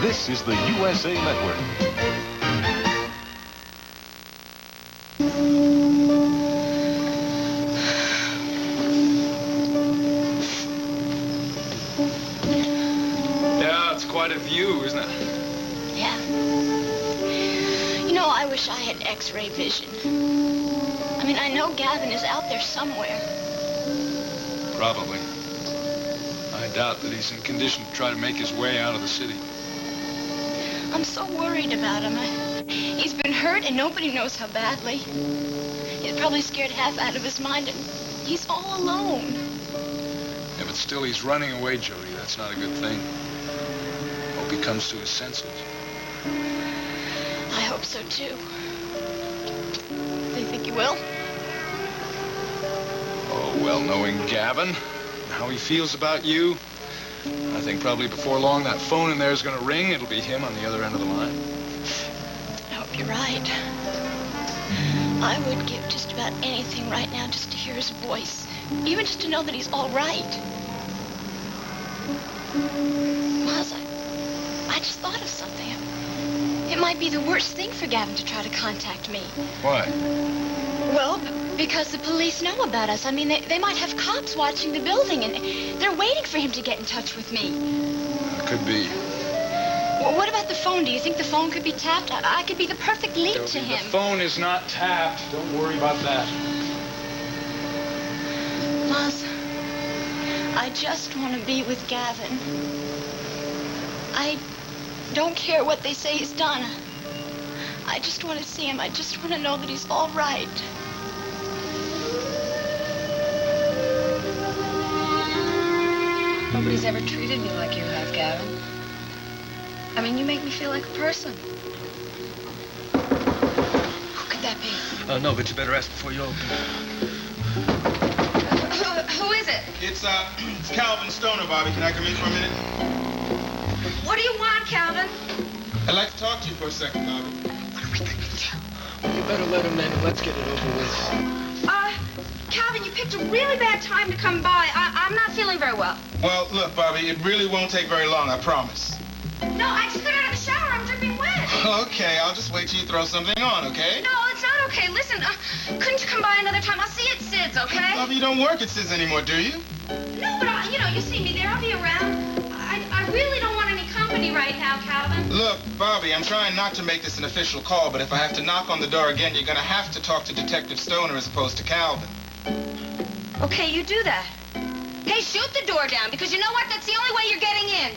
This is the USA Network. Yeah, it's quite a view, isn't it? Yeah. You know, I wish I had X-ray vision. I mean, I know Gavin is out there somewhere. Probably. I doubt that he's in condition to try to make his way out of the city. I'm so worried about him. He's been hurt and nobody knows how badly. He's probably scared half out of his mind and he's all alone. Yeah, but still he's running away, Jody. That's not a good thing. Hope he comes to his senses. I hope so, too. Do you think he will? Oh, well, knowing Gavin, and how he feels about you, I think probably before long that phone in there is going to ring. It'll be him on the other end of the line. I hope you're right. I would give just about anything right now just to hear his voice. Even just to know that he's all right. Miles, I just thought of something. It might be the worst thing for Gavin to try to contact me. Why? Well, because the police know about us. I mean, they might have cops watching the building, and they're waiting for him to get in touch with me. Could be. Well, what about the phone? Do you think the phone could be tapped? I could be the perfect lead to him. The phone is not tapped. Don't worry about that. Miles, I just want to be with Gavin. I don't care what they say he's done. I just want to see him. I just want to know that he's all right. Nobody's ever treated me like you have, Gavin. I mean, you make me feel like a person. Who could that be? No, but you better ask before you open. Who is it? It's Calvin Stoner, Bobby. Can I come in for a minute? What do you want, Calvin? I'd like to talk to you for a second, Bobby. What are we going to do? You better let him in and let's get it over with. Calvin, you picked a really bad time to come by. I'm not feeling very well. Well, look, Bobby, it really won't take very long, I promise. No, I just got out of the shower. I'm dripping wet. Okay, I'll just wait till you throw something on, okay? No, it's not okay. Listen, couldn't you come by another time? I'll see you at Sid's, okay? Bobby, you don't work at Sid's anymore, do you? No, but, you see me there. I'll be around. I really don't want any company right now, Calvin. Look, Bobby, I'm trying not to make this an official call, but if I have to knock on the door again, you're going to have to talk to Detective Stoner as opposed to Calvin. Okay, you do that. Hey, shoot the door down, because you know what? That's the only way you're getting in.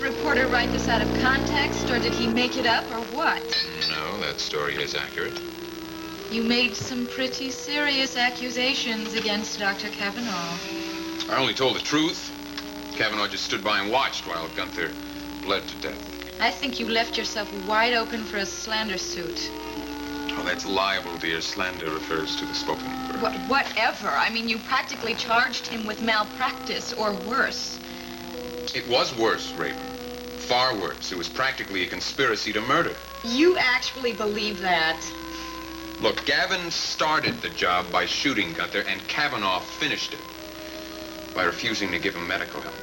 Reporter write this out of context, or did he make it up, or what? No, that story is accurate. You made some pretty serious accusations against Dr. Kavanaugh. I only told the truth. Kavanaugh just stood by and watched while Gunther bled to death. I think you left yourself wide open for a slander suit. Oh, that's libel, dear. Slander refers to the spoken word. Whatever. I mean, you practically charged him with malpractice, or worse. It was worse, Raven. Far worse. It was practically a conspiracy to murder. You actually believe that? Look, Gavin started the job by shooting Gunther, and Kavanaugh finished it by refusing to give him medical help.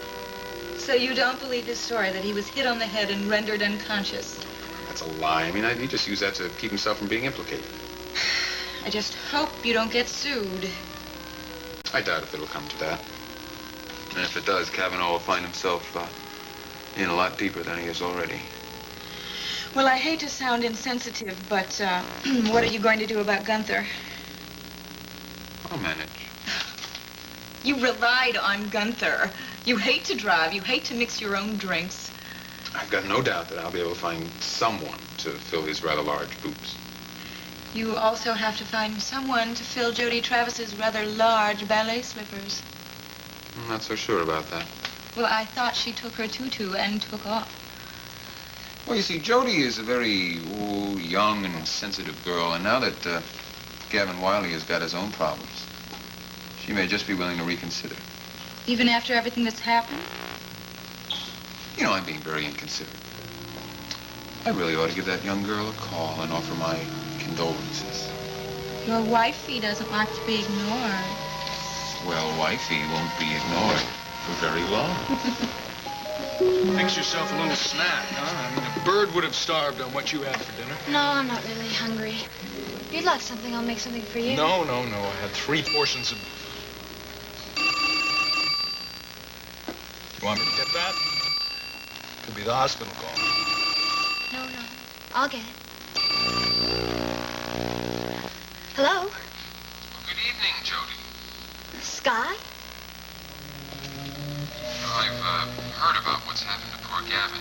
So you don't believe his story that he was hit on the head and rendered unconscious? That's a lie. I mean, he just used that to keep himself from being implicated. I just hope you don't get sued. I doubt if it'll come to that. And if it does, Kavanaugh will find himself in a lot deeper than he is already. Well, I hate to sound insensitive, but what are you going to do about Gunther? I'll manage. You relied on Gunther. You hate to drive. You hate to mix your own drinks. I've got no doubt that I'll be able to find someone to fill his rather large boots. You also have to find someone to fill Jody Travis's rather large ballet slippers. I'm not so sure about that. Well, I thought she took her tutu and took off. Well, you see, Jody is a very young and sensitive girl, and now that Gavin Wiley has got his own problems, she may just be willing to reconsider. Even after everything that's happened? You know, I'm being very inconsiderate. I really ought to give that young girl a call and offer my condolences. Your wifey doesn't like to be ignored. Well, wifey won't be ignored for very long. Fix yourself a little snack, huh? I mean, a bird would have starved on what you had for dinner. No, I'm not really hungry. If you'd like something, I'll make something for you. No. I had 3 portions of... You want me to get that? Could be the hospital call. No. I'll get it. Hello? Good evening, Jody. Sky? I've heard about what's happened to poor Gavin.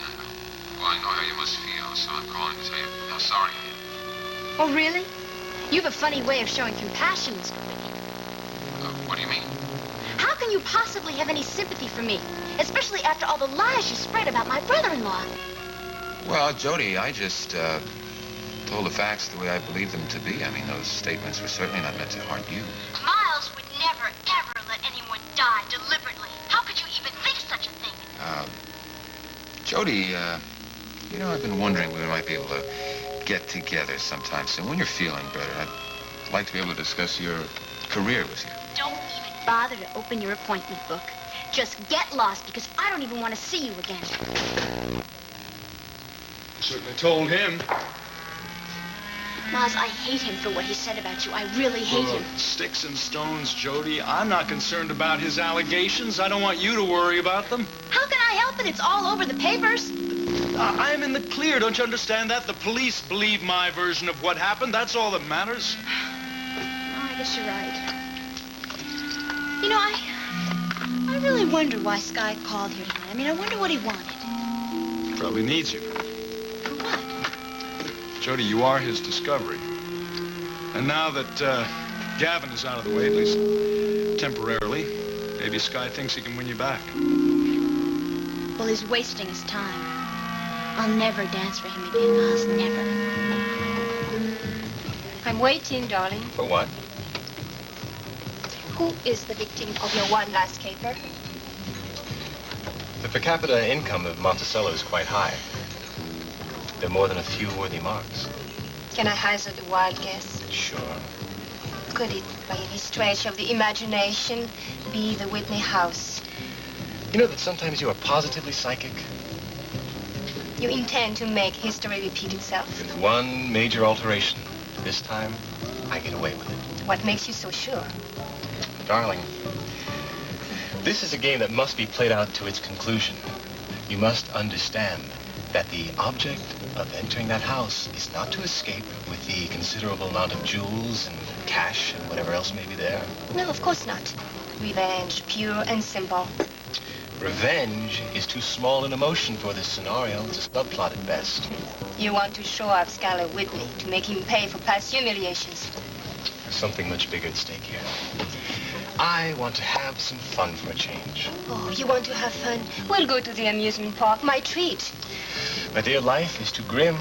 Well, I know how you must feel, so I'm calling to tell you how sorry I am. Oh, really? You have a funny way of showing compassion, Mr. Whitney. What do you mean? How can you possibly have any sympathy for me? Especially after all the lies you spread about my brother-in-law. Well, Jody, I just told the facts the way I believe them to be. I mean, those statements were certainly not meant to harm you. Miles would never, ever let anyone die deliberately. How could you even think such a thing? Jody, you know, I've been wondering when we might be able to get together sometime soon. When you're feeling better, I'd like to be able to discuss your career with you. Don't even bother to open your appointment book. Just get lost, because I don't even want to see you again. Certainly told him. Miles, I hate him for what he said about you. I really hate him. Sticks and stones, Jody. I'm not concerned about his allegations. I don't want you to worry about them. How can I help it? It's all over the papers. I'm in the clear. Don't you understand that? The police believe my version of what happened. That's all that matters. Oh, I guess you're right. You know, I really wonder why Sky called here tonight. I mean, I wonder what he wanted. Probably needs you. For what? Jody, you are his discovery. And now that Gavin is out of the way, at least temporarily, maybe Sky thinks he can win you back. Well, he's wasting his time. I'll never dance for him again, Miles. Never. I'm waiting, darling. For what? Who is the victim of your one last caper? The per capita income of Monticello is quite high. There are more than a few worthy marks. Can I hazard a wild guess? Sure. Could it, by any stretch of the imagination, be the Whitney house? You know that sometimes you are positively psychic? You intend to make history repeat itself? With one major alteration. This time, I get away with it. What makes you so sure? Darling, this is a game that must be played out to its conclusion. You must understand that the object of entering that house is not to escape with the considerable amount of jewels and cash and whatever else may be there. No, of course not. Revenge, pure and simple. Revenge is too small an emotion for this scenario. It's a subplot at best. You want to show off Skylar Whitney to make him pay for past humiliations. There's something much bigger at stake here. I want to have some fun for a change. Oh, you want to have fun? We'll go to the amusement park. My treat. My dear, life is too grim,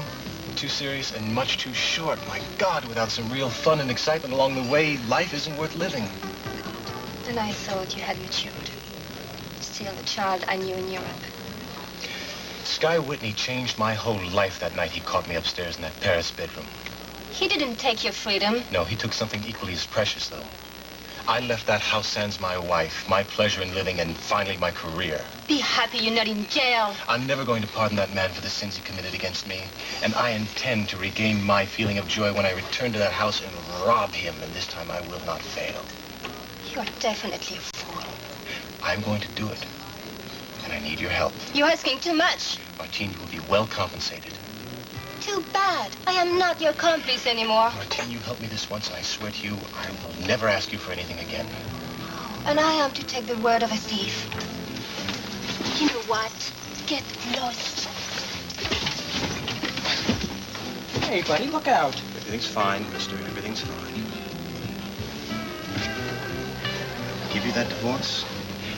too serious, and much too short. My God, without some real fun and excitement along the way, life isn't worth living. And I thought you had matured. Still the child I knew in Europe. Sky Whitney changed my whole life that night he caught me upstairs in that Paris bedroom. He didn't take your freedom. No, he took something equally as precious, though. I left that house sans my wife, my pleasure in living, and finally my career. Be happy you're not in jail. I'm never going to pardon that man for the sins he committed against me. And I intend to regain my feeling of joy when I return to that house and rob him. And this time I will not fail. You're definitely a fool. I'm going to do it. And I need your help. You're asking too much. Martine will be well compensated. Too bad. I am not your accomplice anymore. Martine, you helped me this once, and I swear to you, I will never ask you for anything again. And I am to take the word of a thief. You know what? Get lost. Hey, buddy, look out. Everything's fine, mister. Everything's fine. Give you that divorce,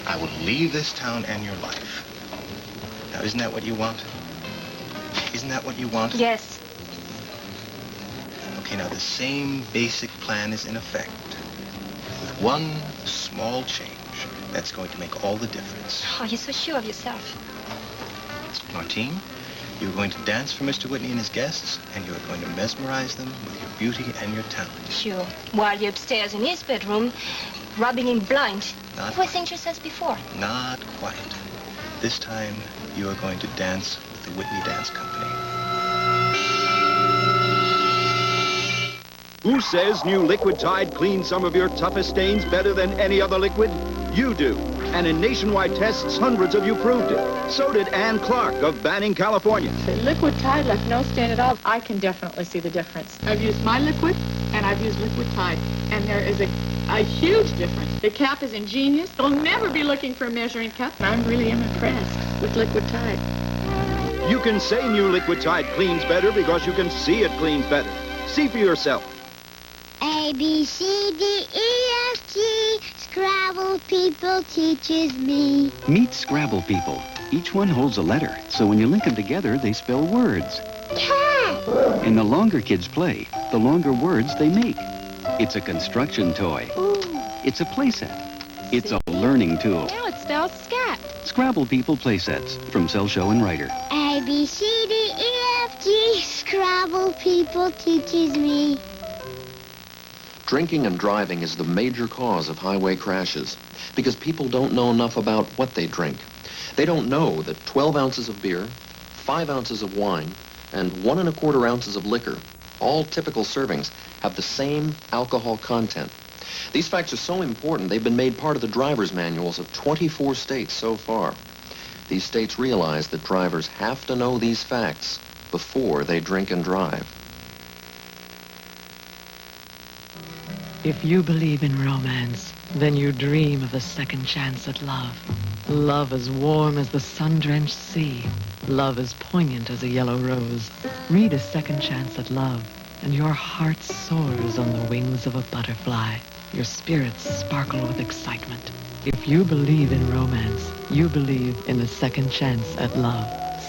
I will leave this town and your life. Now, isn't that what you want? Isn't that what you want? Yes. Okay, now the same basic plan is in effect. With one small change, that's going to make all the difference. Oh, you're so sure of yourself. Martine, you're going to dance for Mr. Whitney and his guests, and you're going to mesmerize them with your beauty and your talent. Sure. While you're upstairs in his bedroom, rubbing him blind. Not Poor thing she says before. Not quite. This time, you are going to dance with the Whitney Dance Company. Who says new Liquid Tide cleans some of your toughest stains better than any other liquid? You do. And in nationwide tests, hundreds of you proved it. So did Ann Clark of Banning, California. The Liquid Tide left no stain at all. I can definitely see the difference. I've used my liquid, and I've used Liquid Tide, and there is a huge difference. The cap is ingenious. They'll never be looking for a measuring cup. I really am impressed with Liquid Tide. You can say new Liquid Tide cleans better because you can see it cleans better. See for yourself. A, B, C, D, E, F, G. Scrabble people teaches me. Meet Scrabble people. Each one holds a letter, so when you link them together, they spell words. Cat. And the longer kids play, the longer words they make. It's a construction toy. Ooh. It's a playset. It's a learning tool. Now it spells scat. Scrabble people playsets from Cell Show and Writer. A, B, C, D, E, F, G. Scrabble people teaches me. Drinking and driving is the major cause of highway crashes because people don't know enough about what they drink. They don't know that 12 ounces of beer, 5 ounces of wine, and 1 1/4 ounces of liquor, all typical servings, have the same alcohol content. These facts are so important they've been made part of the driver's manuals of 24 states so far. These states realize that drivers have to know these facts before they drink and drive. If you believe in romance, then you dream of a second chance at love. Love as warm as the sun-drenched sea. Love as poignant as a yellow rose. Read A Second Chance at Love, and your heart soars on the wings of a butterfly. Your spirits sparkle with excitement. If you believe in romance, you believe in A Second Chance at Love.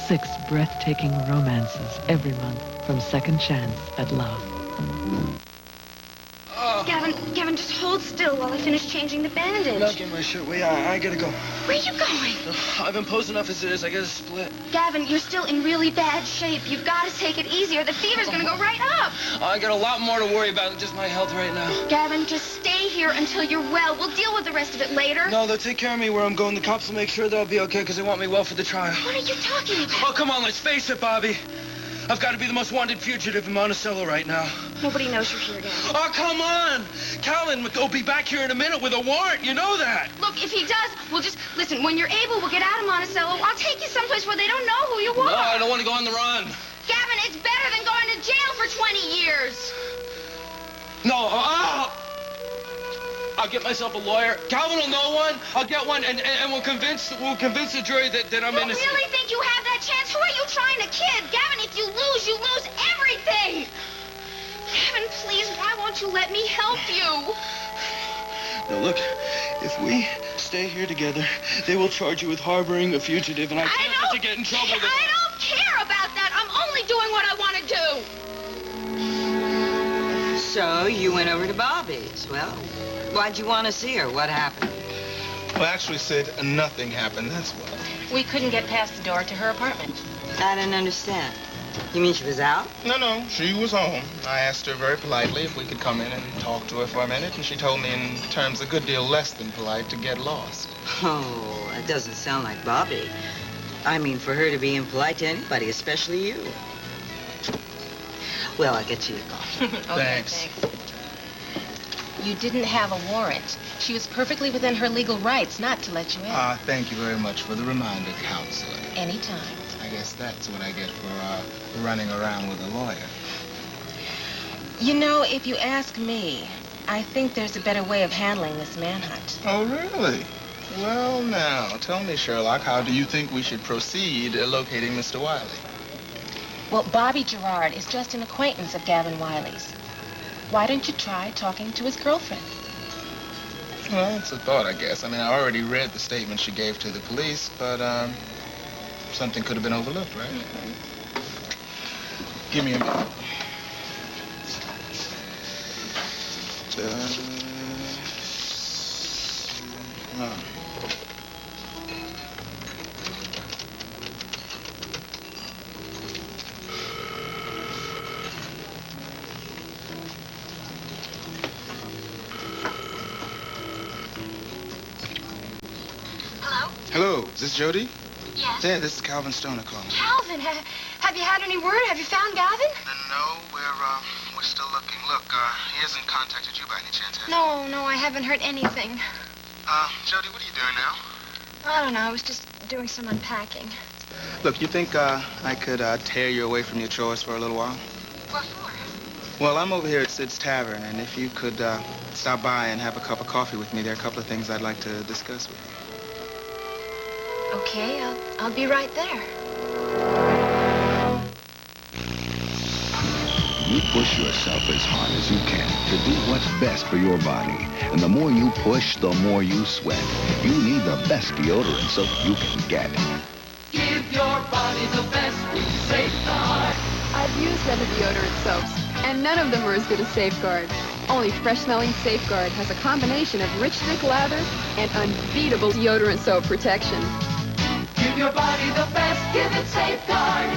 6 breathtaking romances every month from Second Chance at Love. Gavin, just hold still while I finish changing the bandage. Not get my shirt. Wait, I gotta go. Where are you going? I've been posing enough as it is. I gotta split. Gavin, you're still in really bad shape. You've got to take it easier. The fever's gonna go right up. I got a lot more to worry about than just my health right now. Gavin, just stay here until you're well. We'll deal with the rest of it later. No, they'll take care of me where I'm going. The cops will make sure that I'll be okay because they want me well for the trial. What are you talking about? Oh, come on, let's face it, Bobby. I've got to be the most wanted fugitive in Monticello right now. Nobody knows you're here, Gavin. Oh, come on! Callan will be back here in a minute with a warrant. You know that. Look, if he does, we'll just... Listen, when you're able, we'll get out of Monticello. I'll take you someplace where they don't know who you are. No, I don't want to go on the run. Gavin, it's better than going to jail for 20 years. No, I'll get myself a lawyer. Calvin will know one. I'll get one, and we'll convince the jury that I'm innocent. You really think you have that chance? Who are you trying to kid? Gavin, if you lose everything. Gavin, please, why won't you let me help you? Now, look, if we stay here together, they will charge you with harboring a fugitive, and I can't let you get in trouble with it. I don't care about that. I'm only doing what I want to do. So you went over to Bobby's. Well, why'd you want to see her? What happened? Well, actually, Sid, nothing happened, that's what. We couldn't get past the door to her apartment. I didn't understand. You mean she was out? No, she was home. I asked her very politely if we could come in and talk to her for a minute, and she told me in terms a good deal less than polite to get lost. Oh, that doesn't sound like Bobby. I mean, for her to be impolite to anybody, especially you. Well, I'll get you your coffee. Okay, thanks. You didn't have a warrant. She was perfectly within her legal rights not to let you in. Thank you very much for the reminder, Counselor. Anytime. I guess that's what I get for running around with a lawyer. You know, if you ask me, I think there's a better way of handling this manhunt. Oh, really? Well, now, tell me, Sherlock, how do you think we should proceed locating Mr. Wiley? Well, Bobby Gerard is just an acquaintance of Gavin Wiley's. Why don't you try talking to his girlfriend? Well, it's a thought, I guess. I mean, I already read the statement she gave to the police, but, something could have been overlooked, right? Give me a minute. Hello, is this Jody? Yes. Yeah, this is Calvin Stoner calling. Calvin, have you had any word? Have you found Gavin? No, we're still looking. Look, he hasn't contacted you by any chance, has he? No, I haven't heard anything. Jody, what are you doing now? I don't know. I was just doing some unpacking. Look, you think, I could, tear you away from your chores for a little while? What for? Well, I'm over here at Sid's Tavern, and if you could, stop by and have a cup of coffee with me, there are a couple of things I'd like to discuss with you. Okay, I'll be right there. You push yourself as hard as you can to do what's best for your body. And the more you push, the more you sweat. You need the best deodorant soap you can get. Give your body the best with Safeguard. I've used other deodorant soaps, and none of them are as good as Safeguard. Only fresh-smelling Safeguard has a combination of rich, thick lather and unbeatable deodorant soap protection. Give your body the best, give it Safeguard.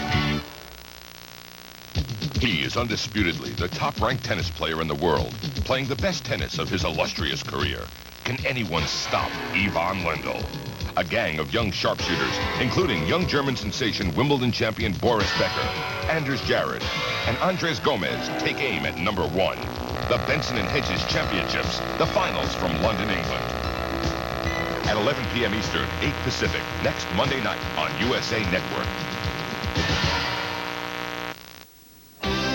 He is undisputedly the top-ranked tennis player in the world, playing the best tennis of his illustrious career. Can anyone stop Ivan Lendl? A gang of young sharpshooters, including young German sensation Wimbledon champion Boris Becker, Anders Jarrett, and Andres Gomez, take aim at #1. The Benson and Hedges Championships, the finals from London, England. At 11 p.m. Eastern, 8 Pacific, next Monday night on USA Network.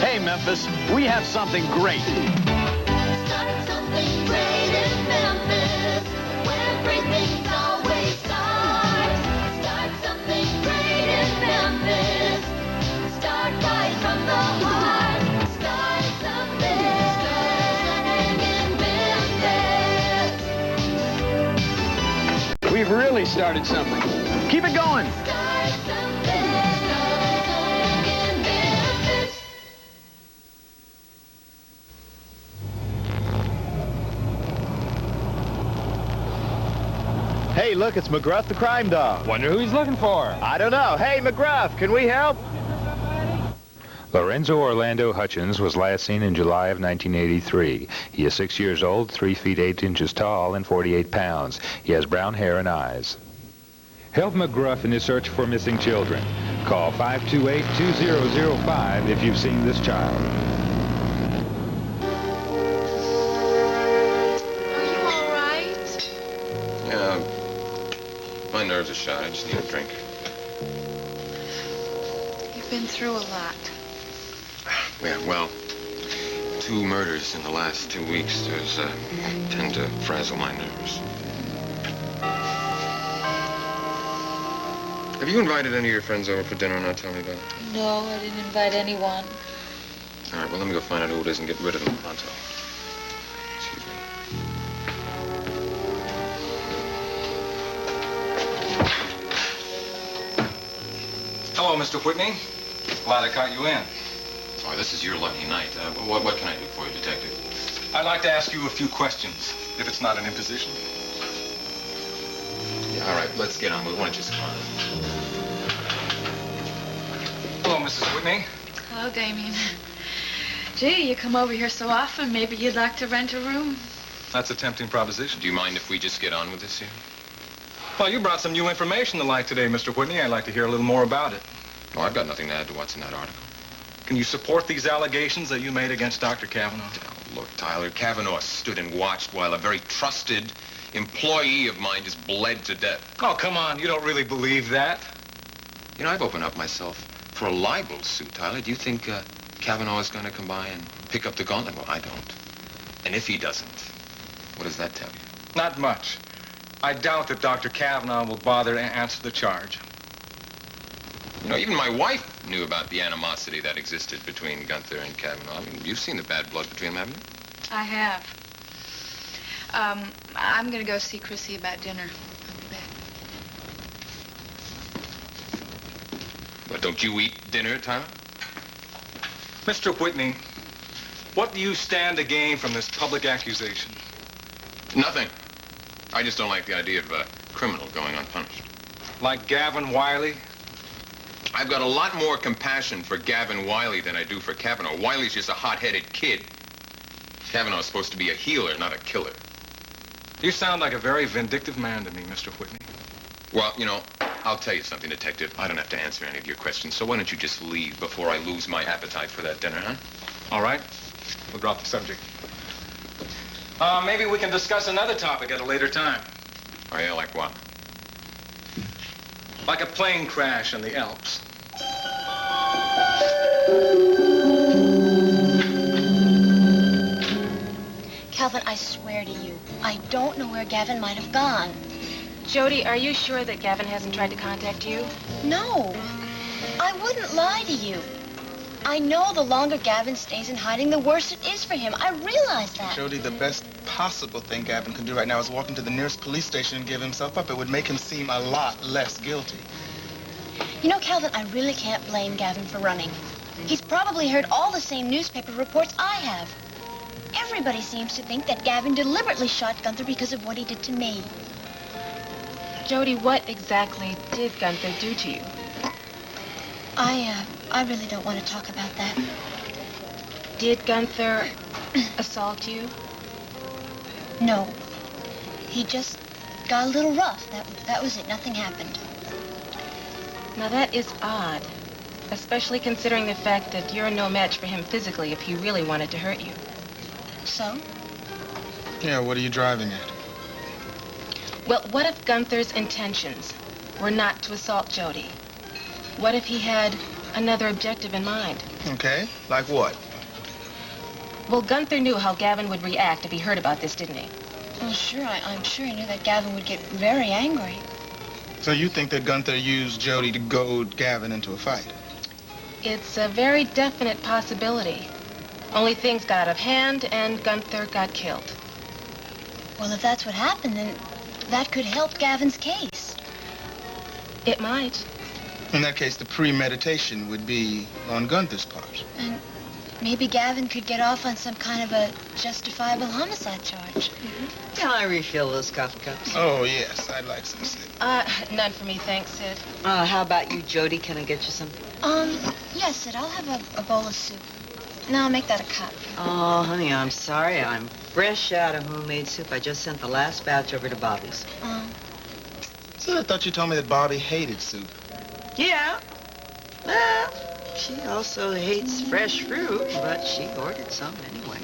Hey, Memphis, we have something great. Start something great in Memphis, where great things always start. Start something great in Memphis. Start right from the heart. Start something in Memphis. We've really started something. Keep it going. Start something in Memphis. Hey, look, it's McGruff the crime dog. Wonder who he's looking for. I don't know. Hey, McGruff, can we help? Lorenzo Orlando Hutchins was last seen in July of 1983. He is 6 years old, 3 feet 8 inches tall, and 48 pounds. He has brown hair and eyes. Help McGruff in his search for missing children. Call 528-2005 if you've seen this child. Are you all right? Yeah, my nerves are shot. I just need a drink. You've been through a lot. Yeah, well, 2 murders in the last 2 weeks. Those tend to frazzle my nerves. Have you invited any of your friends over for dinner and not tell me about it? No, I didn't invite anyone. All right, well, let me go find out who it is and get rid of them pronto. Excuse me. Hello, Mr. Whitney. Glad I caught you in. Oh, this is your lucky night. What can I do for you, Detective? I'd like to ask you a few questions, if it's not an imposition. Yeah, all right, let's get on with it. Why don't you sit down? Hello, Mrs. Whitney. Hello, Damien. Gee, you come over here so often, maybe you'd like to rent a room. That's a tempting proposition. Do you mind if we just get on with this here? Well, you brought some new information to light today, Mr. Whitney. I'd like to hear a little more about it. Oh, I've got nothing to add to what's in that article. Can you support these allegations that you made against Dr. Kavanaugh? Oh, look, Tyler, Kavanaugh stood and watched while a very trusted employee of mine just bled to death. Oh, come on. You don't really believe that? You know, I've opened up myself for a libel suit, Tyler. Do you think Kavanaugh is going to come by and pick up the gauntlet? Well, I don't. And if he doesn't, what does that tell you? Not much. I doubt that Dr. Kavanaugh will bother to answer the charge. You know, even my wife knew about the animosity that existed between Gunther and Kavanaugh. I mean, you've seen the bad blood between them, haven't you? I have. I'm gonna go see Chrissy about dinner. I'll be back. But don't you eat dinner, Tyler? Mr. Whitney, what do you stand to gain from this public accusation? Nothing. I just don't like the idea of a criminal going unpunished. Like Gavin Wiley? I've got a lot more compassion for Gavin Wiley than I do for Kavanaugh. Wiley's just a hot-headed kid. Kavanaugh's supposed to be a healer, not a killer. You sound like a very vindictive man to me, Mr. Whitney. Well, you know, I'll tell you something, Detective. I don't have to answer any of your questions, so why don't you just leave before I lose my appetite for that dinner, huh? All right. We'll drop the subject. Maybe we can discuss another topic at a later time. Oh, yeah, like what? Like a plane crash in the Alps. Calvin, I swear to you, I don't know where Gavin might have gone. Jody, are you sure that Gavin hasn't tried to contact you? No, I wouldn't lie to you. I know the longer Gavin stays in hiding, the worse it is for him. I realize that. Jody, the best possible thing Gavin can do right now is walk into the nearest police station and give himself up. It would make him seem a lot less guilty. You know, Calvin, I really can't blame Gavin for running. He's probably heard all the same newspaper reports I have. Everybody seems to think that Gavin deliberately shot Gunther because of what he did to me. Jody, what exactly did Gunther do to you? I really don't want to talk about that. Did Gunther assault you? No. He just got a little rough. That was it. Nothing happened. Now, that is odd, especially considering the fact that you're no match for him physically if he really wanted to hurt you. So? Yeah, what are you driving at? Well, what if Gunther's intentions were not to assault Jody? What if he had another objective in mind? Okay, like what? Well, Gunther knew how Gavin would react if he heard about this, didn't he? Well, sure, I'm sure he knew that Gavin would get very angry. So you think that Gunther used Jody to goad Gavin into a fight? It's a very definite possibility. Only things got out of hand and Gunther got killed. Well, if that's what happened, then that could help Gavin's case. It might. In that case, the premeditation would be on Gunther's part. And maybe Gavin could get off on some kind of a justifiable homicide charge. Can I refill those coffee cups? Oh, yes, I'd like some, Sid. None for me, thanks, Sid. How about you, Jody? Can I get you some? Yes, Sid, I'll have a bowl of soup. Now I'll make that a cup. Oh, honey, I'm sorry. I'm fresh out of homemade soup. I just sent the last batch over to Bobby's. Sid, I thought you told me that Bobby hated soup. Yeah. Well, she also hates fresh fruit, but she ordered some anyway.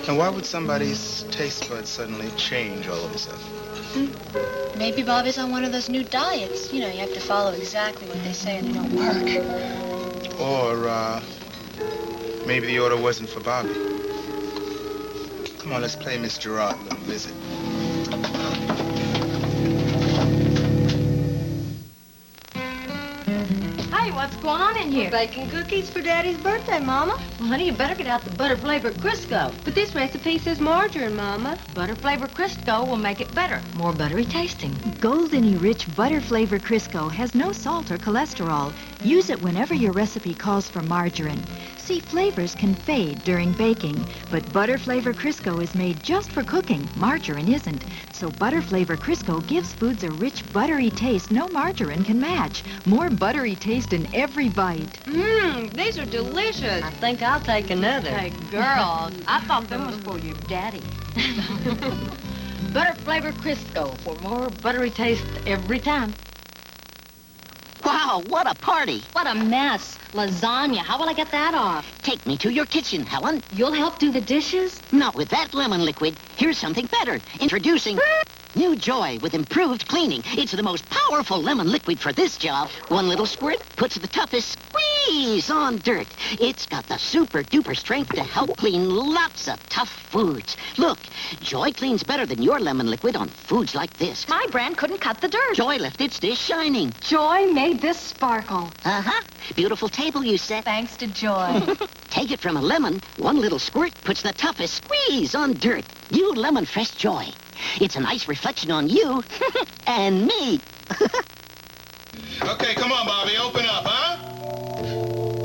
And why would somebody's taste buds suddenly change all of a sudden? Maybe Bobby's on one of those new diets. You know, you have to follow exactly what they say and they don't work. Or, maybe the order wasn't for Bobby. Come on, let's play Miss Gerard a little visit. Hey, what's going on in here? Baking cookies for Daddy's birthday, Mama. Well, honey, you better get out the butter-flavored Crisco. But this recipe says margarine, Mama. Butter-flavored Crisco will make it better, more buttery tasting. Goldeny Rich Butter Flavor Crisco has no salt or cholesterol. Use it whenever your recipe calls for margarine. See, flavors can fade during baking, but Butter Flavor Crisco is made just for cooking. Margarine isn't. So Butter Flavor Crisco gives foods a rich, buttery taste no margarine can match. More buttery taste in every bite. These are delicious. I think I'll take another. Hey, girl, I thought them was for your daddy. Butter Flavor Crisco for more buttery taste every time. Wow, what a party. What a mess. Lasagna. How will I get that off? Take me to your kitchen, Helen. You'll help do the dishes? Not with that lemon liquid. Here's something better. Introducing New Joy with improved cleaning. It's the most powerful lemon liquid for this job. One little squirt puts the toughest squeeze on dirt. It's got the super-duper strength to help clean lots of tough foods. Look, Joy cleans better than your lemon liquid on foods like this. My brand couldn't cut the dirt. Joy left its dish shining. Joy made this sparkle. Uh-huh. Beautiful table you set. Thanks to Joy. Take it from a lemon. One little squirt puts the toughest squeeze on dirt. New Lemon Fresh Joy. It's a nice reflection on you and me. Okay, come on, Bobby. Open up, huh?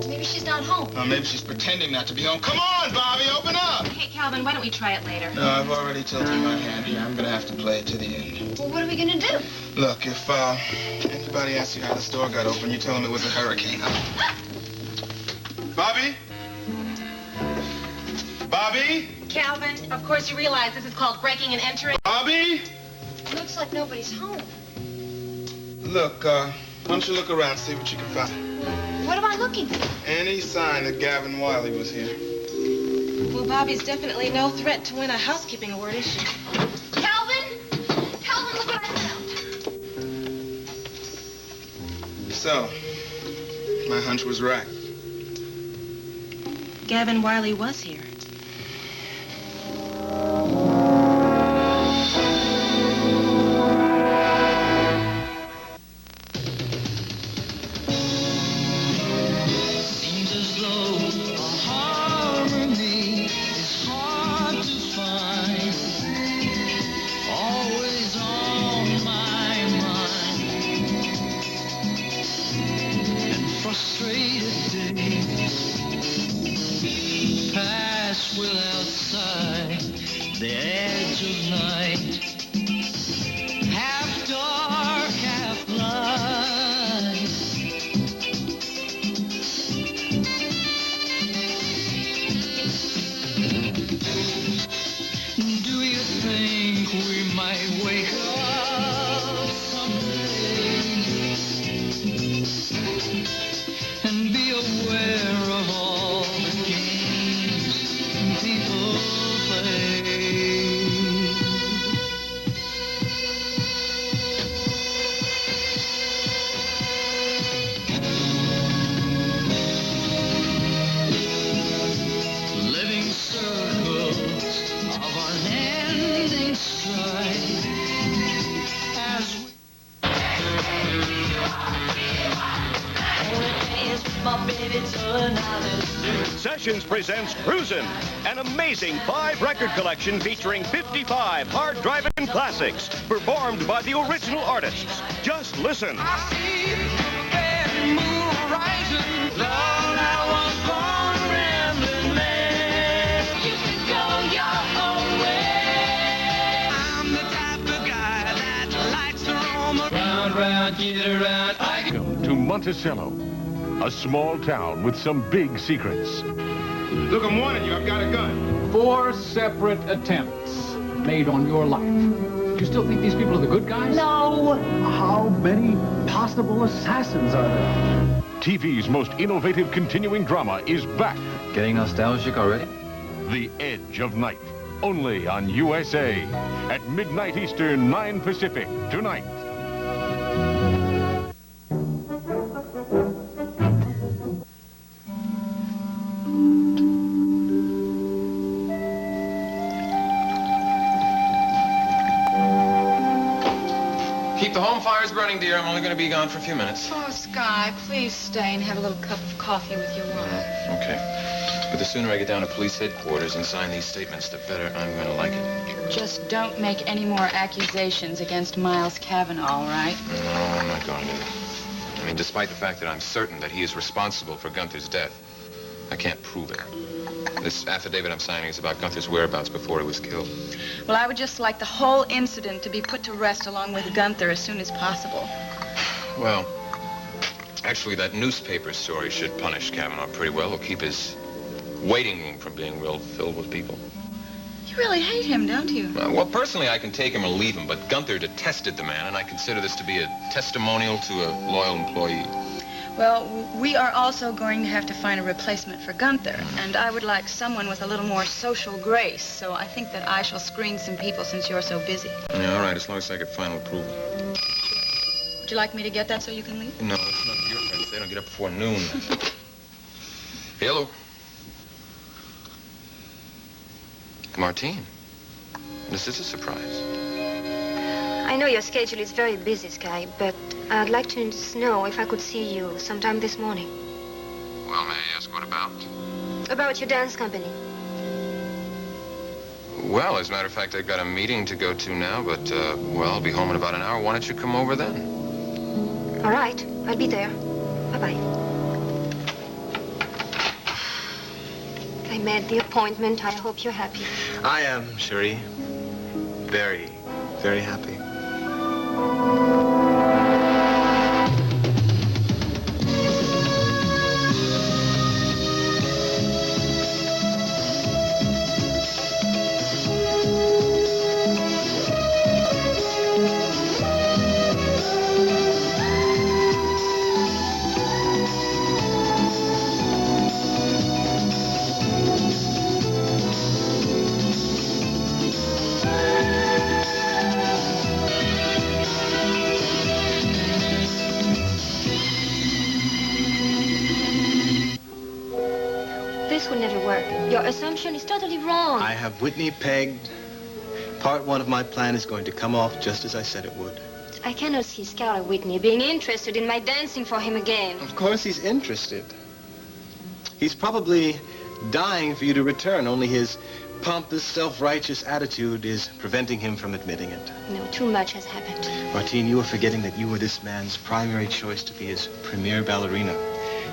Maybe she's not home. Or maybe she's pretending not to be home. Come on, Bobby, open up! Hey, Calvin, why don't we try it later? No, I've already tilted my hand here. I'm gonna have to play it to the end. Well, what are we gonna do? Look, if anybody asks you how the store got open, you tell them it was a hurricane. Bobby? Bobby? Calvin, of course you realize this is called breaking and entering. Bobby? Looks like nobody's home. Look, why don't you look around, see what you can find. What am I looking for? Any sign that Gavin Wiley was here. Well, Bobby's definitely no threat to win a housekeeping award, is she? Calvin! Calvin, look what I found. So, my hunch was right. Gavin Wiley was here. The edge of night, half dark, half light. Do you think we might wake up someday and be aware of all the games people play? Living circles of unending strife as we Sessions presents Cruisin', an amazing 5-record collection featuring 55 hard-driving classics performed by the original artists. Just listen. Welcome to Monticello, a small town with some big secrets. Look, I'm warning you, I've got a gun. 4 separate attempts made on your life. Do you still think these people are the good guys? No! How many possible assassins are there? TV's most innovative continuing drama is back. Getting nostalgic already? The Edge of Night, only on USA, at midnight Eastern, 9 Pacific, tonight. Keep the home fires burning, dear. I'm only going to be gone for a few minutes. Oh, Sky, please stay and have a little cup of coffee with your wife. Okay. But the sooner I get down to police headquarters and sign these statements, the better I'm going to like it. Just don't make any more accusations against Miles Cavanaugh, all right? No, I'm not going to. I mean, despite the fact that I'm certain that he is responsible for Gunther's death, I can't prove it. This affidavit I'm signing is about Gunther's whereabouts before he was killed. Well, I would just like the whole incident to be put to rest along with Gunther as soon as possible. Well, actually, that newspaper story should punish Cavanaugh pretty well. It'll keep his waiting room from being real filled with people. You really hate him, don't you? Well, personally, I can take him or leave him, but Gunther detested the man, and I consider this to be a testimonial to a loyal employee. Well, we are also going to have to find a replacement for Gunther, and I would like someone with a little more social grace, so I think that I shall screen some people since you're so busy. Yeah, all right, as long as I get final approval. Would you like me to get that so you can leave? No, it's not your friends. They don't get up before noon. Hello. Martine, this is a surprise. I know your schedule is very busy, Sky, but I'd like to know if I could see you sometime this morning. Well, may I ask what about? About your dance company. Well, as a matter of fact, I've got a meeting to go to now, but, well, I'll be home in about an hour. Why don't you come over then? All right, I'll be there. Bye-bye. I made the appointment. I hope you're happy. I am, Cherie. Very, very happy. This will never work. Your assumption is totally wrong. I have Whitney pegged. Part one of my plan is going to come off just as I said it would. I cannot see Scarlet Whitney being interested in my dancing for him again. Of course he's interested. He's probably dying for you to return, only his pompous, self-righteous attitude is preventing him from admitting it. No, too much has happened. Martine, you are forgetting that you were this man's primary choice to be his premier ballerina.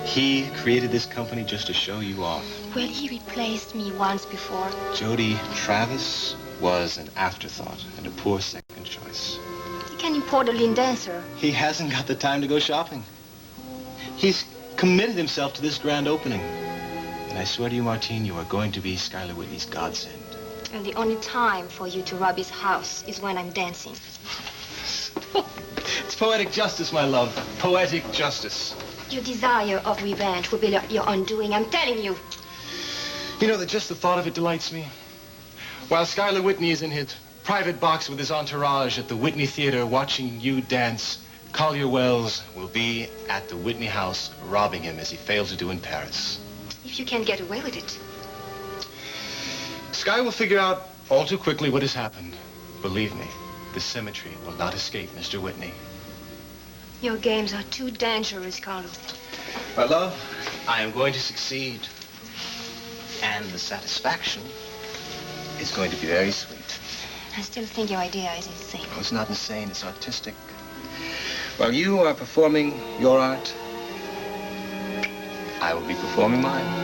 He created this company just to show you off. Well, he replaced me once before. Jody, Travis was an afterthought and a poor second choice. He can import a lean dancer. He hasn't got the time to go shopping. He's committed himself to this grand opening. And I swear to you, Martine, you are going to be Skylar Whitney's godsend. And the only time for you to rob his house is when I'm dancing. It's poetic justice, my love. Poetic justice. Your desire of revenge will be your undoing, I'm telling you. You know that just the thought of it delights me. While Skylar Whitney is in his private box with his entourage at the Whitney Theater watching you dance, Collier Wells will be at the Whitney house robbing him as he failed to do in Paris. If you can't get away with it. Sky will figure out all too quickly what has happened. Believe me, the symmetry will not escape Mr. Whitney. Your games are too dangerous, Carlos. My love, I am going to succeed. And the satisfaction is going to be very sweet. I still think your idea is insane. No, it's not insane, it's artistic. While you are performing your art, I will be performing mine.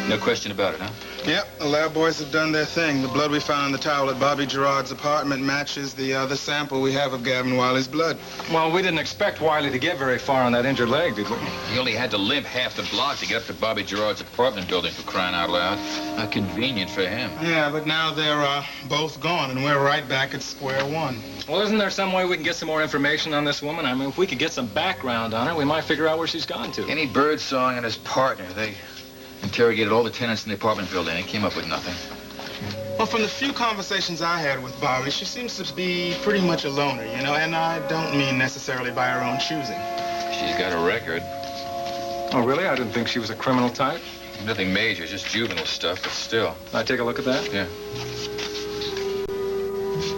No question about it, huh? Yep, the lab boys have done their thing. The blood we found in the towel at Bobby Gerard's apartment matches the other sample we have of Gavin Wiley's blood. Well, we didn't expect Wiley to get very far on that injured leg, did we? He only had to limp half the block to get up to Bobby Gerard's apartment building, for crying out loud. How convenient for him. Yeah, but now they're both gone, and we're right back at square one. Well, isn't there some way we can get some more information on this woman? I mean, if we could get some background on her, we might figure out where she's gone to. Any Birdsong and his partner, they interrogated all the tenants in the apartment building. They came up with nothing. Well, from the few conversations I had with Bobby, she seems to be pretty much a loner, you know, and I don't mean necessarily by her own choosing. She's got a record. Oh, really? I didn't think she was a criminal type. Nothing major, just juvenile stuff, but still. Can I take a look at that? Yeah.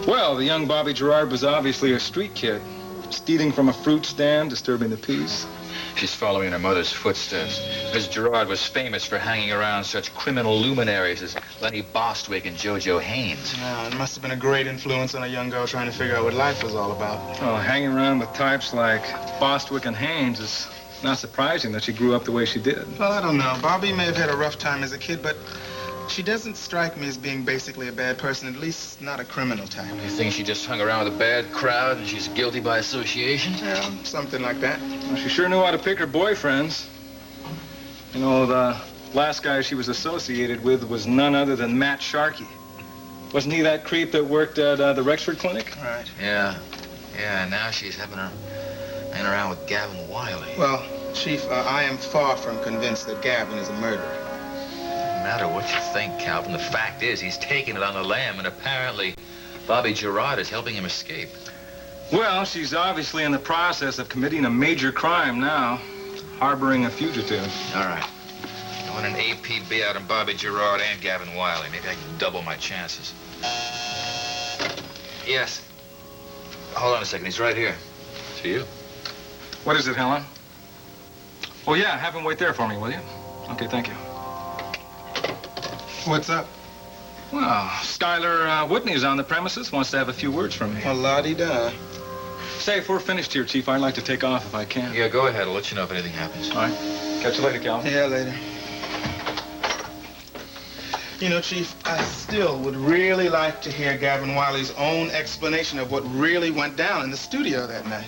Well, the young Bobby Gerard was obviously a street kid, stealing from a fruit stand, disturbing the peace. She's following her mother's footsteps. Miss Gerard was famous for hanging around such criminal luminaries as Lenny Bostwick and JoJo Haynes. Yeah, it must have been a great influence on a young girl trying to figure out what life was all about. Well, hanging around with types like Bostwick and Haynes is not surprising that she grew up the way she did. Well, I don't know. Bobby may have had a rough time as a kid, but she doesn't strike me as being basically a bad person, at least not a criminal type. You think she just hung around with a bad crowd and she's guilty by association? Yeah, something like that. Well, she sure knew how to pick her boyfriends. You know, the last guy she was associated with was none other than Matt Sharkey. Wasn't he that creep that worked at the Rexford Clinic? Right. Yeah. Yeah, now she's having a hanging around with Gavin Wiley. Well, Chief, I am far from convinced that Gavin is a murderer. No matter what you think, Calvin, the fact is he's taking it on the lam, and apparently Bobby Gerard is helping him escape. Well, she's obviously in the process of committing a major crime now, harboring a fugitive. All right. I want an APB out on Bobby Gerard and Gavin Wiley. Maybe I can double my chances. Yes. Hold on a second. He's right here. To you. What is it, Helen? Oh, yeah, have him wait there for me, will you? Okay, thank you. What's up? Well, Skylar Whitney's on the premises, wants to have a few words from me. Well, la-di-da. Say, if we're finished here, Chief, I'd like to take off if I can. Yeah, go ahead. I'll let you know if anything happens. All right. Catch you later, Calvin. Yeah, later. You know, Chief, I still would really like to hear Gavin Wiley's own explanation of what really went down in the studio that night.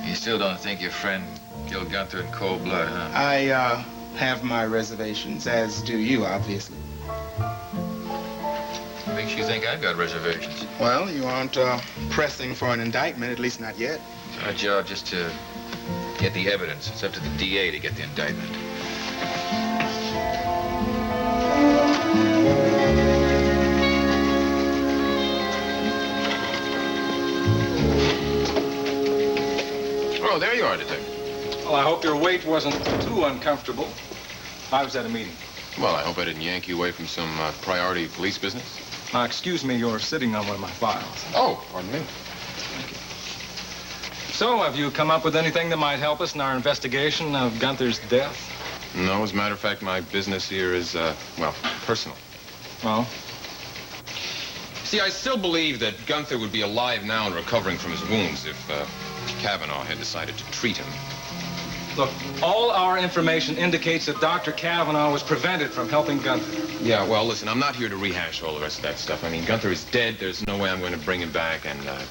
You still don't think your friend killed Gunther in cold blood, huh? I, have my reservations, as do you, obviously. Makes you think I've got reservations. Well, you aren't, pressing for an indictment, at least not yet. It's our job just to get the evidence. It's up to the DA to get the indictment. Oh, there you are, Detective. Well, I hope your wait wasn't too uncomfortable. I was at a meeting. Well, I hope I didn't yank you away from some priority police business. Excuse me, you're sitting on one of my files. Oh, pardon me. Thank you. So, have you come up with anything that might help us in our investigation of Gunther's death? No, as a matter of fact, my business here is, well, personal. Well? See, I still believe that Gunther would be alive now and recovering from his wounds if Kavanaugh had decided to treat him. Look, all our information indicates that Dr. Kavanaugh was prevented from helping Gunther. Yeah, well, listen, I'm not here to rehash all the rest of that stuff. I mean, Gunther is dead. There's no way I'm going to bring him back, and I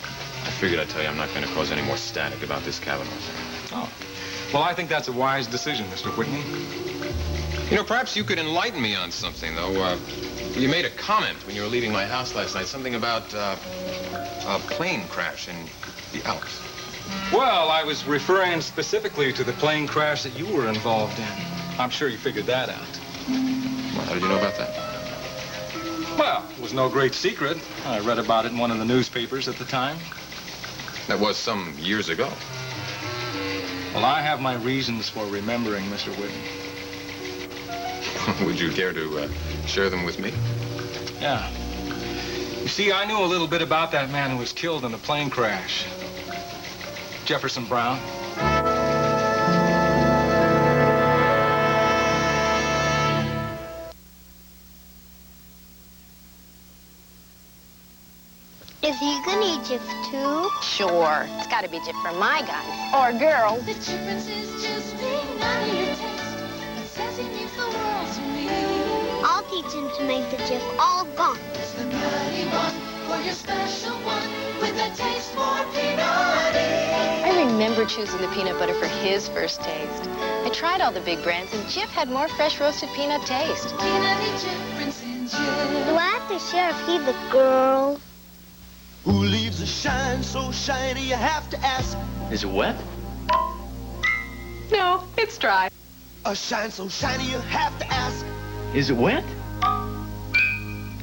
figured I'd tell you I'm not going to cause any more static about this Kavanaugh thing. Oh. Well, I think that's a wise decision, Mr. Whitney. You know, perhaps you could enlighten me on something, though. You made a comment when you were leaving my house last night, something about a plane crash in the Alps. Well, I was referring specifically to the plane crash that you were involved in. I'm sure you figured that out. Well, how did you know about that? Well, it was no great secret. I read about it in one of the newspapers at the time. That was some years ago. Well, I have my reasons for remembering, Mr. Whitney. Would you care to share them with me? Yeah. You see, I knew a little bit about that man who was killed in the plane crash. Jefferson Brown. Is he gonna eat Jif too? Sure. It's got to be Jif for my guys. Or girls. The difference is just being out of your taste. It says he means the world to me. I'll teach him to make the Jif all gone. It's the nutty one for your special one with a taste for peanutty. I remember choosing the peanut butter for his first taste. I tried all the big brands, and Jif had more fresh roasted peanut taste. Peanutty difference in Jif. Do I have to share if he's a girl? Who leaves a shine so shiny you have to ask? Is it wet? No, it's dry. A shine so shiny you have to ask. Is it wet?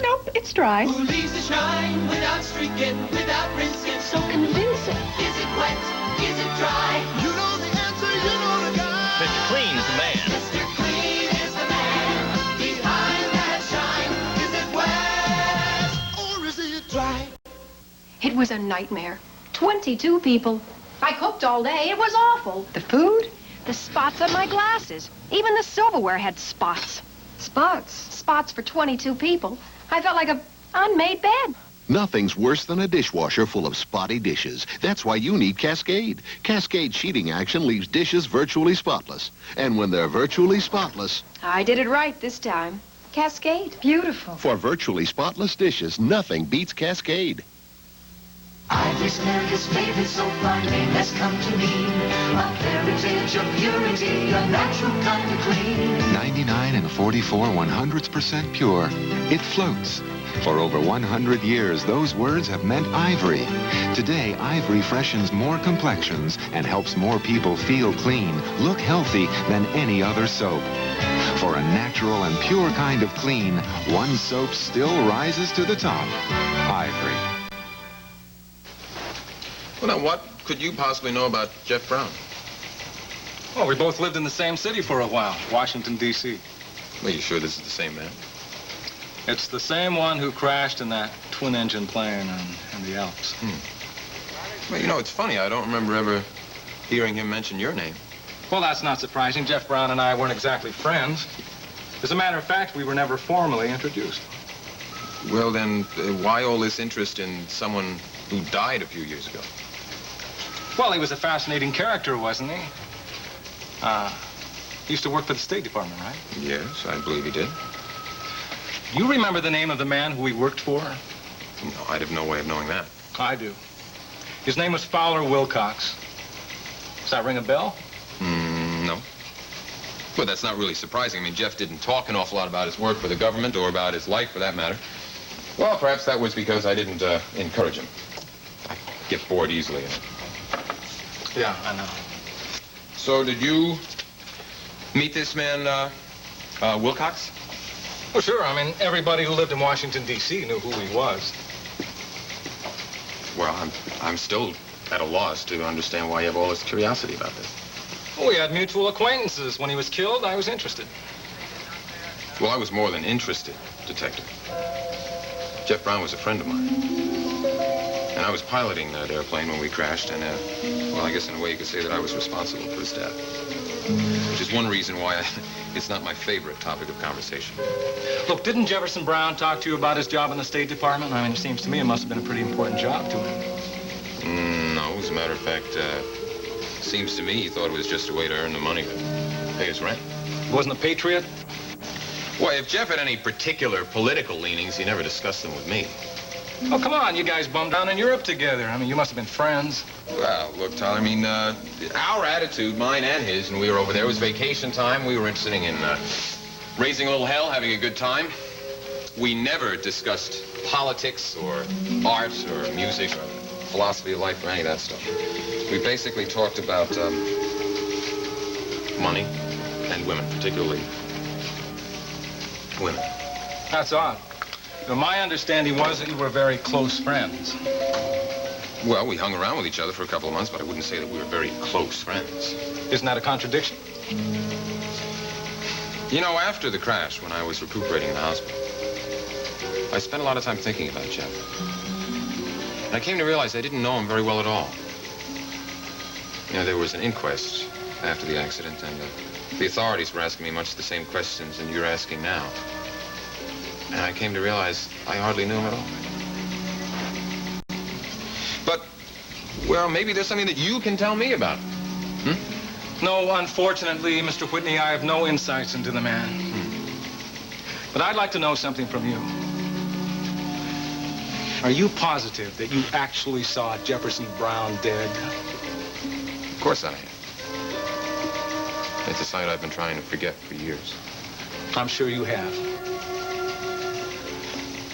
Nope, it's dry. Who leaves a shine without streaking, without rinsing? So convincing. Is it wet? Is it dry? You know the answer, you know the guy. Mr. Clean's the man. Mr. Clean is the man behind that shine. Is it wet or is it dry? It was a nightmare. 22 people. I cooked all day. It was awful. The food? The spots on my glasses. Even the silverware had spots. Spots? Spots for 22 people. I felt like a unmade bed. Nothing's worse than a dishwasher full of spotty dishes. That's why you need Cascade. Cascade sheeting action leaves dishes virtually spotless. And when they're virtually spotless... I did it right this time. Cascade. Beautiful. For virtually spotless dishes, nothing beats Cascade. Ivory's America's favorite soap line has come to mean a heritage of purity, a natural kind of clean. 99 and 44 100% pure. It floats, For over 100 years, those words have meant ivory. Today, ivory freshens more complexions and helps more people feel clean, look healthy than any other soap. For a natural and pure kind of clean, one soap still rises to the top. Ivory. Well, now, what could you possibly know about Jeff Brown? Well, we both lived in the same city for a while, Washington, D.C. Are you sure this is the same man? It's the same one who crashed in that twin-engine plane in the Alps. Well, you know, it's funny. I don't remember ever hearing him mention your name. Well, that's not surprising. Jeff Brown and I weren't exactly friends. As a matter of fact, we were never formally introduced. Well, then, why all this interest in someone who died a few years ago? Well, he was a fascinating character, wasn't he? He used to work for the State Department, right? Yes, I believe he did. You remember the name of the man who he worked for? No, I'd have no way of knowing that. I do. His name was Fowler Wilcox. Does that ring a bell? No. Well, that's not really surprising. I mean, Jeff didn't talk an awful lot about his work for the government or about his life, for that matter. Well, perhaps that was because I didn't encourage him. I get bored easily. Yeah, I know. So, did you meet this man, Wilcox? Well, sure. I mean, everybody who lived in Washington, D.C. knew who he was. Well, I'm still at a loss to understand why you have all this curiosity about this. Well, we had mutual acquaintances. When he was killed, I was interested. Well, I was more than interested, Detective. Jeff Brown was a friend of mine. And I was piloting that airplane when we crashed, and, well, I guess in a way you could say that I was responsible for his death. Which is one reason why it's not my favorite topic of conversation. Look, didn't Jefferson Brown talk to you about his job in the State Department? I mean, it seems to me it must have been a pretty important job to him. No, as a matter of fact, seems to me he thought it was just a way to earn the money to pay his rent. Wasn't a patriot? Well, if Jeff had any particular political leanings, he never discussed them with me. Oh, come on, you guys bummed down in Europe together. I mean, you must have been friends. Well, look, Tyler, I mean, our attitude, mine and his, when we were over there, was vacation time. We were interested in raising a little hell, having a good time. We never discussed politics or art or music or philosophy of life or any of that stuff. We basically talked about money and women, particularly women. That's odd. Now, my understanding was that you were very close friends. Well, we hung around with each other for a couple of months, but I wouldn't say that we were very close friends. Isn't that a contradiction? You know, after the crash, when I was recuperating in the hospital, I spent a lot of time thinking about Jeff. And I came to realize I didn't know him very well at all. You know, there was an inquest after the accident, and the authorities were asking me much the same questions that you're asking now. And I came to realize I hardly knew him at all. But, well, maybe there's something that you can tell me about. No, unfortunately, Mr. Whitney, I have no insights into the man. But I'd like to know something from you. Are you positive that you actually saw Jefferson Brown dead? Of course I am. It's a sight I've been trying to forget for years. I'm sure you have.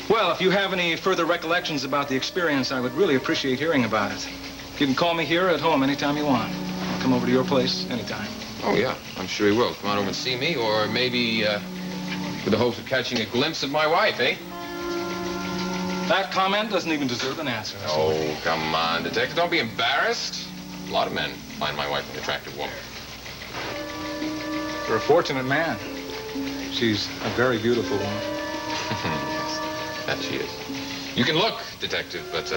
Well, if you have any further recollections about the experience, I would really appreciate hearing about it. You can call me here at home anytime you want. I'll come over to your place anytime. Oh, yeah, I'm sure he will. Come on over and see me, or maybe with the hopes of catching a glimpse of my wife, eh? That comment doesn't even deserve an answer. Oh, come on, Detective. Don't be embarrassed. A lot of men find my wife an attractive woman. You're a fortunate man. She's a very beautiful woman. Yes, that she is. You can look, Detective, but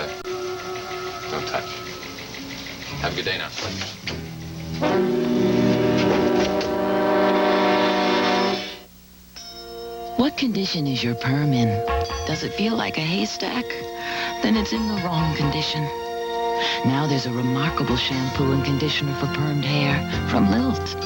don't touch. Have a good day now. What condition is your perm in? Does it feel like a haystack? Then it's in the wrong condition. Now there's a remarkable shampoo and conditioner for permed hair from Lilt.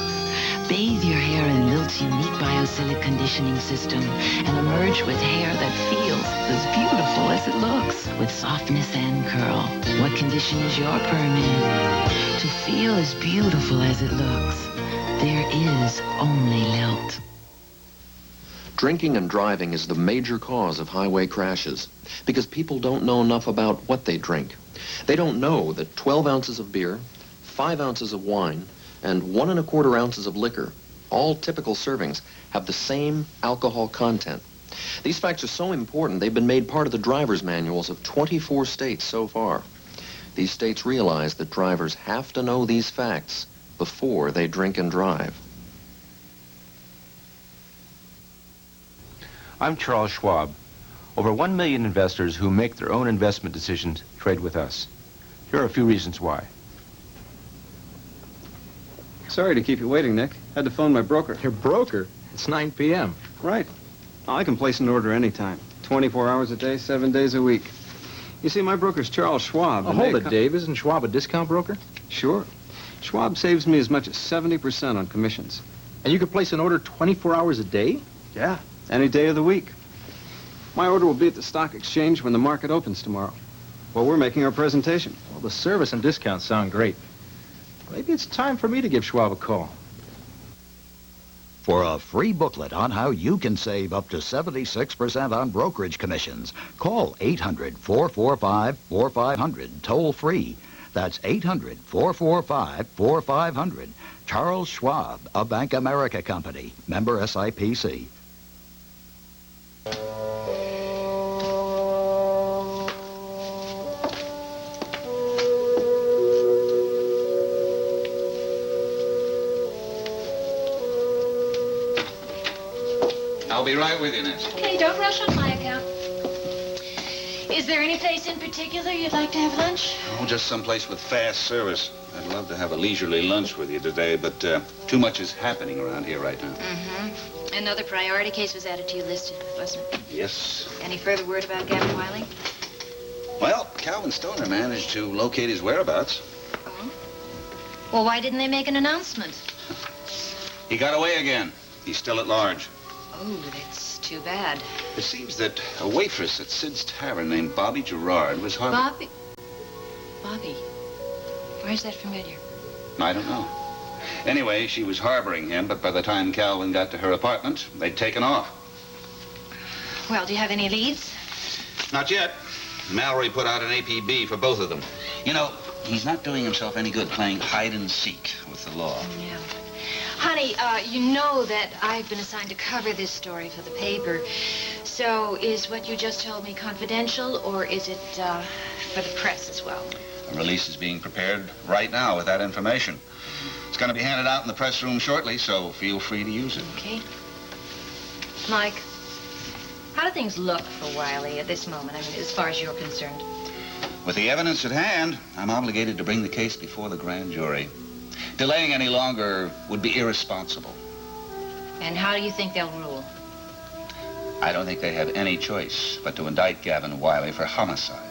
Bathe your hair in Lilt's unique biosilic conditioning system and emerge with hair that feels as beautiful as it looks, with softness and curl. What condition is your perm in? To feel as beautiful as it looks, there is only Lilt. Drinking and driving is the major cause of highway crashes because people don't know enough about what they drink. They don't know that 12 ounces of beer, 5 ounces of wine, and 1 1/4 ounces of liquor, all typical servings, have the same alcohol content. These facts are so important they've been made part of the driver's manuals of 24 states so far. These states realize that drivers have to know these facts before they drink and drive. I'm Charles Schwab. Over 1 million investors who make their own investment decisions trade with us. Here are a few reasons why. Sorry to keep you waiting, Nick. Had to phone my broker. Your broker? It's 9 p.m. Right. I can place an order anytime. 24 hours a day, 7 days a week. You see, my broker's Charles Schwab. Oh, hold it, Dave. Isn't Schwab a discount broker? Sure. Schwab saves me as much as 70% on commissions. And you could place an order 24 hours a day? Yeah, any day of the week. My order will be at the stock exchange when the market opens tomorrow. Well, we're making our presentation. Well, the service and discounts sound great. Maybe it's time for me to give Schwab a call. For a free booklet on how you can save up to 76% on brokerage commissions, call 800-445-4500, toll free. That's 800-445-4500. Charles Schwab, a Bank America company, member SIPC. I'll be right with you, Nancy. Okay, don't rush on my account. Is there any place in particular you'd like to have lunch? Oh, just someplace with fast service. I'd love to have a leisurely lunch with you today, but too much is happening around here right now. Mm-hmm. Another priority case was added to your list, wasn't it? Yes. Any further word about Gavin Wiley? Well, Calvin Stoner managed to locate his whereabouts. Oh? Well, why didn't they make an announcement? He got away again. He's still at large. Oh, that's too bad. It seems that a waitress at Sid's Tavern named Bobby Gerard was harbored. Bobby? Where's that familiar? I don't know. Anyway, she was harboring him, but by the time Calvin got to her apartment, they'd taken off. Well, do you have any leads? Not yet. Mallory put out an APB for both of them. You know, he's not doing himself any good playing hide and seek with the law. Yeah. Honey, you know that I've been assigned to cover this story for the paper. So is what you just told me confidential, or is it for the press as well? A release is being prepared right now with that information. It's going to be handed out in the press room shortly, so feel free to use it. Okay. Mike, how do things look for Wiley at this moment, I mean, as far as you're concerned? With the evidence at hand, I'm obligated to bring the case before the grand jury. Delaying any longer would be irresponsible. And how do you think they'll rule? I don't think they have any choice but to indict Gavin Wiley for homicide.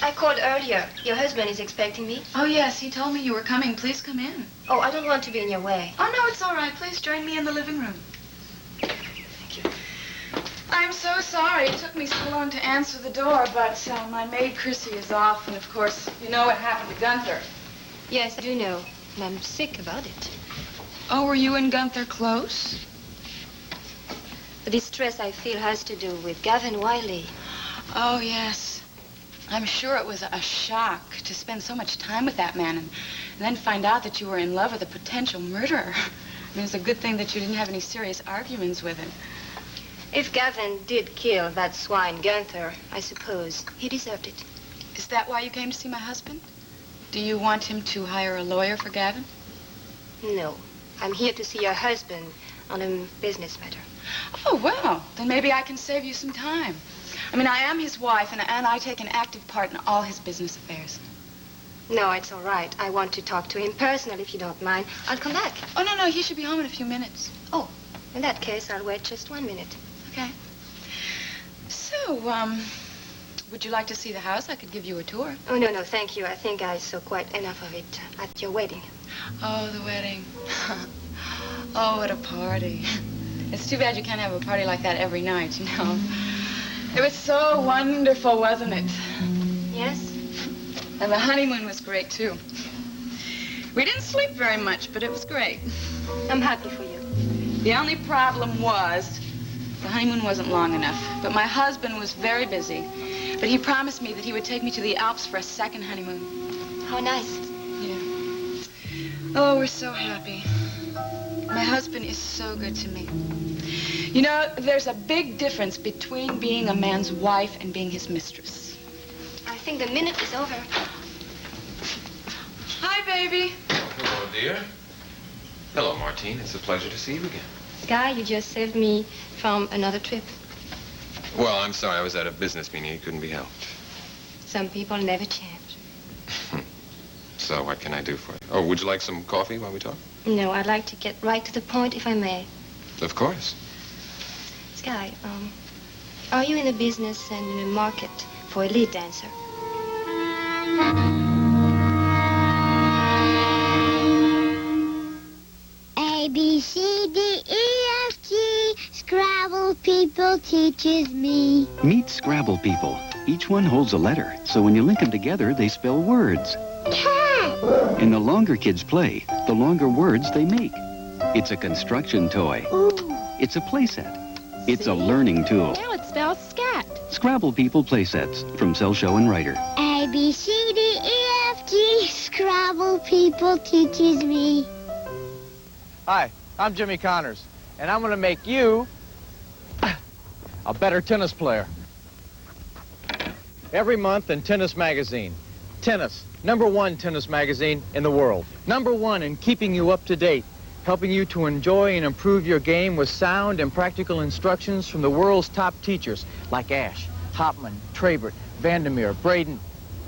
I called earlier. Your husband is expecting me. Oh, yes, he told me you were coming. Please come in. Oh, I don't want to be in your way. Oh, no, it's all right. Please join me in the living room. Thank you. I'm so sorry it took me so long to answer the door, but my maid Chrissy is off, and of course, you know what happened to Gunther. Yes, I do know, and I'm sick about it. Oh, were you and Gunther close? The distress I feel has to do with Gavin Wiley. Oh, yes. I'm sure it was a shock to spend so much time with that man and then find out that you were in love with a potential murderer. I mean, it's a good thing that you didn't have any serious arguments with him. If Gavin did kill that swine Gunther, I suppose he deserved it. Is that why you came to see my husband? Do you want him to hire a lawyer for Gavin? No. I'm here to see your husband on a business matter. Oh, well, then maybe I can save you some time. I mean, I am his wife, and I take an active part in all his business affairs. No, it's all right. I want to talk to him personally, if you don't mind. I'll come back. Oh, no, he should be home in a few minutes. Oh, in that case, I'll wait just 1 minute. Okay. So, would you like to see the house? I could give you a tour. Oh, no, thank you. I think I saw quite enough of it at your wedding. Oh, the wedding. Oh, what a party. It's too bad you can't have a party like that every night, you know. It was so wonderful, wasn't it? Yes. And the honeymoon was great, too. We didn't sleep very much, but it was great. I'm happy for you. The only problem was the honeymoon wasn't long enough. But my husband was very busy. But he promised me that he would take me to the Alps for a second honeymoon. How nice. Yeah. Oh, we're so happy. My husband is so good to me. You know, there's a big difference between being a man's wife and being his mistress. I think the minute is over. Hi, baby. Hello, dear. Hello, Martine. It's a pleasure to see you again. Guy, you just saved me from another trip. Well, I'm sorry. I was at a business meeting. It couldn't be helped. Some people never change. So what can I do for you? Oh, would you like some coffee while we talk? No, I'd like to get right to the point, if I may. Of course. Sky, are you in the business and in the market for a lead dancer? A, B, C, D, E, F, G. Scrabble people teaches me. Meet Scrabble people. Each one holds a letter, so when you link them together, they spell words. Cat. And the longer kids play, the longer words they make. It's a construction toy. Ooh. It's a playset. It's a learning tool. Now it spells scat. Scrabble People playsets from Cell Show and Writer. A, B, C, D, E, F, G. Scrabble people teaches me. Hi, I'm Jimmy Connors, and I'm going to make you a better tennis player. Every month in Tennis Magazine. Tennis, #1 tennis magazine in the world. #1 in keeping you up to date, helping you to enjoy and improve your game with sound and practical instructions from the world's top teachers like Ash, Hopman, Trabert, Vandermeer, Braden,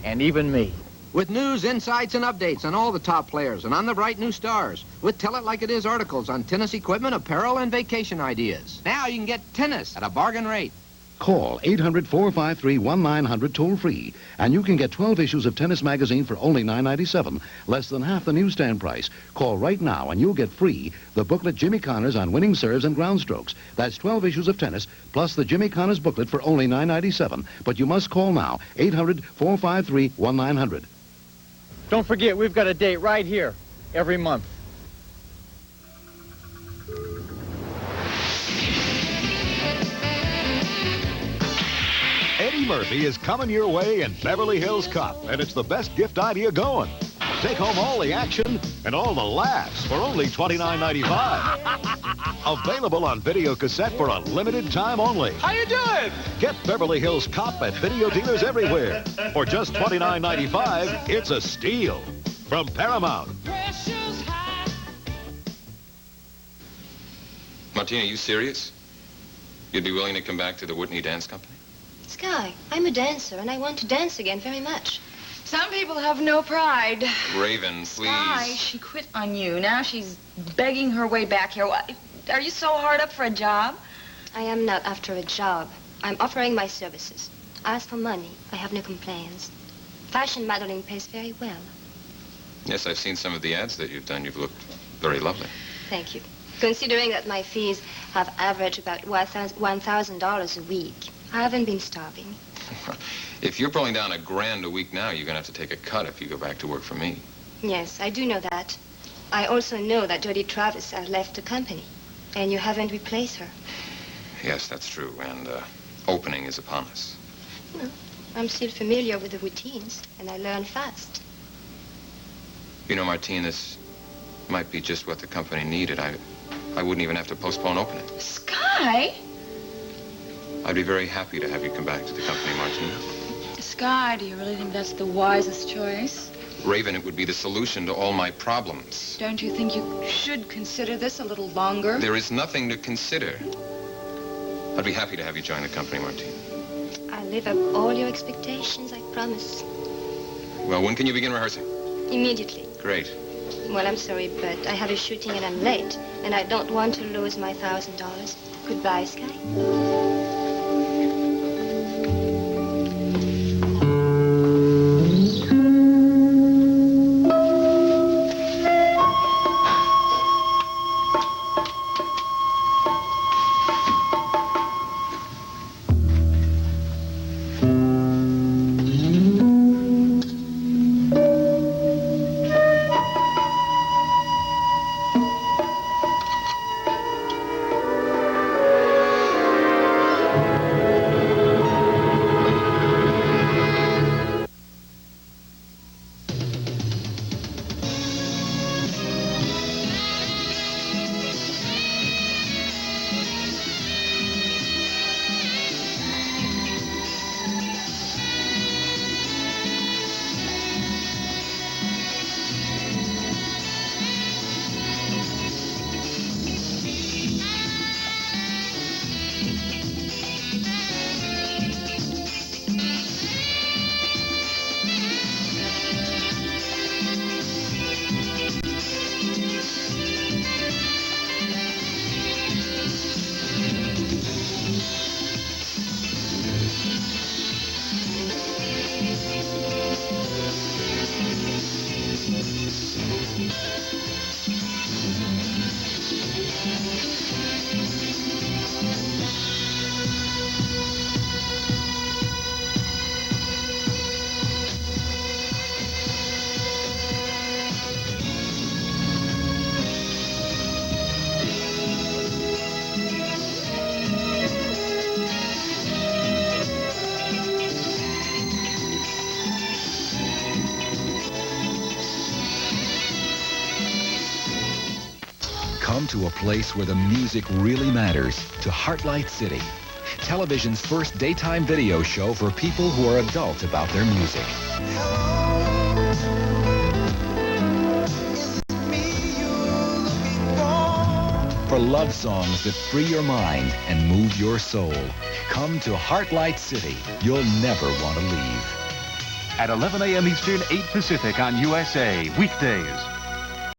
and even me. With news, insights, and updates on all the top players and on the bright new stars. With Tell It Like It Is articles on tennis equipment, apparel, and vacation ideas. Now you can get tennis at a bargain rate. Call 800-453-1900 toll-free, and you can get 12 issues of Tennis Magazine for only $9.97, less than half the newsstand price. Call right now, and you'll get free the booklet Jimmy Connors on winning serves and ground strokes. That's 12 issues of tennis, plus the Jimmy Connors booklet for only $9.97. But you must call now, 800-453-1900. Don't forget, we've got a date right here every month. Eddie Murphy is coming your way in Beverly Hills Cop, and it's the best gift idea going. Take home all the action and all the laughs for only $29.95. Available on video cassette for a limited time only. How you doing? Get Beverly Hills Cop at video dealers everywhere. For just $29.95, it's a steal. From Paramount. Martina, are you serious? You'd be willing to come back to the Whitney Dance Company? Sky, I'm a dancer, and I want to dance again very much. Some people have no pride. Raven, please. Why? She quit on you. Now she's begging her way back here. What? Are you so hard up for a job? I am not after a job. I'm offering my services. As for money, I have no complaints. Fashion modeling pays very well. Yes, I've seen some of the ads that you've done. You've looked very lovely. Thank you. Considering that my fees have averaged about $1,000 a week, I haven't been starving. If you're pulling down $1,000 a week now, you're going to have to take a cut if you go back to work for me. Yes, I do know that. I also know that Jody Travis has left the company, and you haven't replaced her. Yes, that's true, and opening is upon us. No, I'm still familiar with the routines, and I learn fast. You know, Martine, this might be just what the company needed. I wouldn't even have to postpone opening. Sky? I'd be very happy to have you come back to the company, Martine. Sky, do you really think that's the wisest choice? Raven, it would be the solution to all my problems. Don't you think you should consider this a little longer? There is nothing to consider. I'd be happy to have you join the company, Martine. I live up all your expectations, I promise. Well, when can you begin rehearsing? Immediately. Great. Well, I'm sorry, but I have a shooting and I'm late, and I don't want to lose my $1,000. Goodbye, Sky. Come to a place where the music really matters, to Heartlight City, television's first daytime video show for people who are adult about their music. For love songs that free your mind and move your soul. Come to Heartlight City. You'll never want to leave. At 11 a.m. Eastern, 8 Pacific on USA, weekdays.